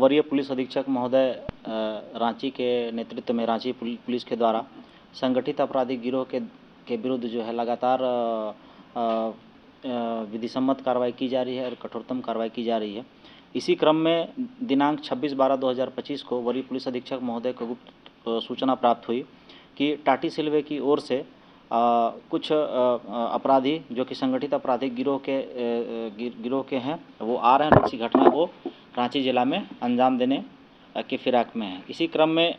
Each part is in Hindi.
वरीय पुलिस अधीक्षक महोदय रांची के नेतृत्व में रांची पुलिस के द्वारा संगठित आपराधिक गिरोह के विरुद्ध जो है लगातार विधिसम्मत कार्रवाई की जा रही है और कठोरतम कार्रवाई की जा रही है। इसी क्रम में दिनांक 26/12/2025 को वरीय पुलिस अधीक्षक महोदय को गुप्त सूचना प्राप्त हुई कि टाटी सिलवे की ओर से कुछ अपराधी जो कि संगठित आपराधिक गिरोह के हैं वो आ रहे हैं। इसी घटना को रांची जिला में अंजाम देने के फिराक में हैं। इसी क्रम में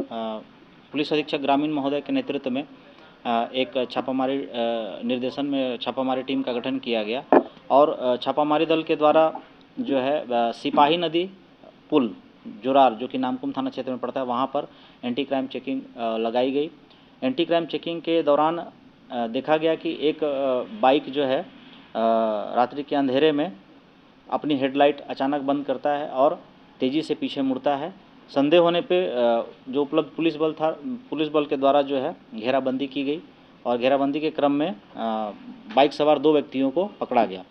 पुलिस अधीक्षक ग्रामीण महोदय के नेतृत्व में एक छापामारी निर्देशन में छापामारी टीम का गठन किया गया और छापामारी दल के द्वारा जो है सिपाही नदी पुल जोरार जो कि नामकुम थाना क्षेत्र में पड़ता है वहाँ पर एंटी क्राइम चेकिंग लगाई गई। एंटी क्राइम चेकिंग के दौरान देखा गया कि एक बाइक जो है रात्रि के अंधेरे में अपनी हेडलाइट अचानक बंद करता है और तेज़ी से पीछे मुड़ता है। संदेह होने पे जो उपलब्ध पुलिस बल के द्वारा जो है घेराबंदी की गई और घेराबंदी के क्रम में बाइक सवार 2 व्यक्तियों को पकड़ा गया।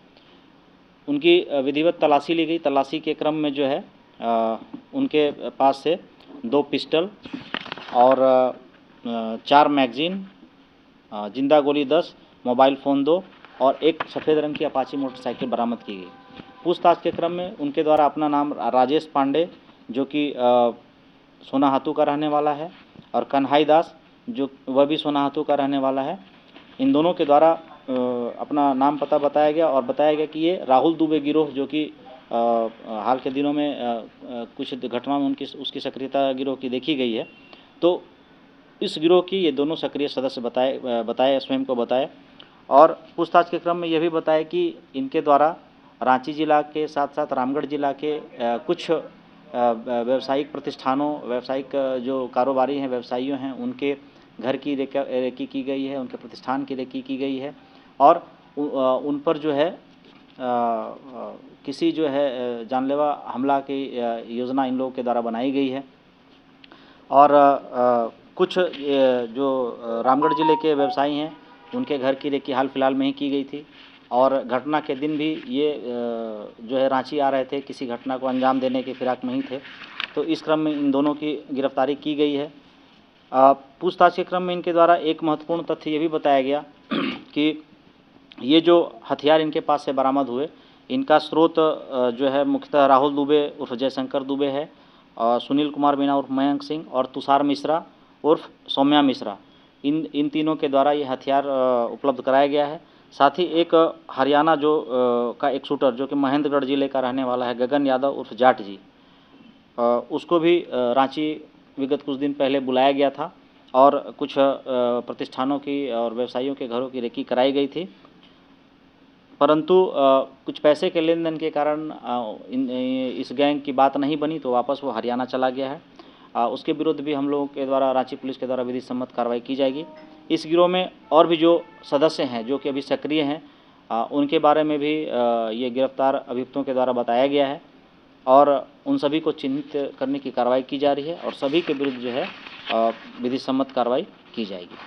उनकी विधिवत तलाशी ली गई। तलाशी के क्रम में जो है उनके पास से 2 पिस्टल और 4 मैगजीन, जिंदा गोली 10, मोबाइल फ़ोन 2 और एक सफ़ेद रंग की अपाची मोटरसाइकिल बरामद की गई। पूछताछ के क्रम में उनके द्वारा अपना नाम राजेश पांडे जो कि सोनाहातू का रहने वाला है और कन्हाई दास जो वह भी सोनाहातू का रहने वाला है, इन दोनों के द्वारा अपना नाम पता बताया गया और बताया गया कि ये राहुल दुबे गिरोह जो कि हाल के दिनों में कुछ घटनाओं में उसकी सक्रियता गिरोह की देखी गई है। तो इस गिरोह की ये दोनों सक्रिय सदस्य बताए स्वयं को बताए और पूछताछ के क्रम में यह भी बताया कि इनके द्वारा रांची जिला के साथ साथ रामगढ़ जिला के कुछ व्यावसायिक प्रतिष्ठानों, व्यावसायिक जो कारोबारी हैं, व्यवसायियों हैं, उनके घर की रेकी की गई है, उनके प्रतिष्ठान की रेकी की गई है और उन पर जो है किसी जो है जानलेवा हमला की योजना इन लोगों के द्वारा बनाई गई है। और कुछ जो रामगढ़ जिले के व्यवसायी हैं उनके घर की रेकी हाल फिलहाल में ही की गई थी और घटना के दिन भी ये जो है रांची आ रहे थे, किसी घटना को अंजाम देने के फिराक में ही थे। तो इस क्रम में इन दोनों की गिरफ्तारी की गई है। पूछताछ के क्रम में इनके द्वारा एक महत्वपूर्ण तथ्य ये भी बताया गया कि ये जो हथियार इनके पास से बरामद हुए, इनका स्रोत जो है मुख्यतः राहुल दुबे उर्फ जयशंकर दुबे है, सुनील कुमार मीणा उर्फ मयंक सिंह और तुषार मिश्रा उर्फ सौम्या मिश्रा, इन तीनों के द्वारा ये हथियार उपलब्ध कराया गया है। साथ ही एक हरियाणा जो का एक शूटर जो कि महेंद्रगढ़ जिले का रहने वाला है, गगन यादव उर्फ जाट जी, उसको भी रांची विगत कुछ दिन पहले बुलाया गया था और कुछ प्रतिष्ठानों की और व्यवसायियों के घरों की रेकी कराई गई थी, परंतु कुछ पैसे के लेन देन के कारण इस गैंग की बात नहीं बनी तो वापस वो हरियाणा चला गया है। उसके विरुद्ध भी हम लोगों के द्वारा रांची पुलिस के द्वारा विधि सम्मत कार्रवाई की जाएगी। इस गिरोह में और भी जो सदस्य हैं जो कि अभी सक्रिय हैं उनके बारे में भी ये गिरफ्तार अभियुक्तों के द्वारा बताया गया है और उन सभी को चिन्हित करने की कार्रवाई की जा रही है और सभी के विरुद्ध जो है विधि सम्मत कार्रवाई की जाएगी।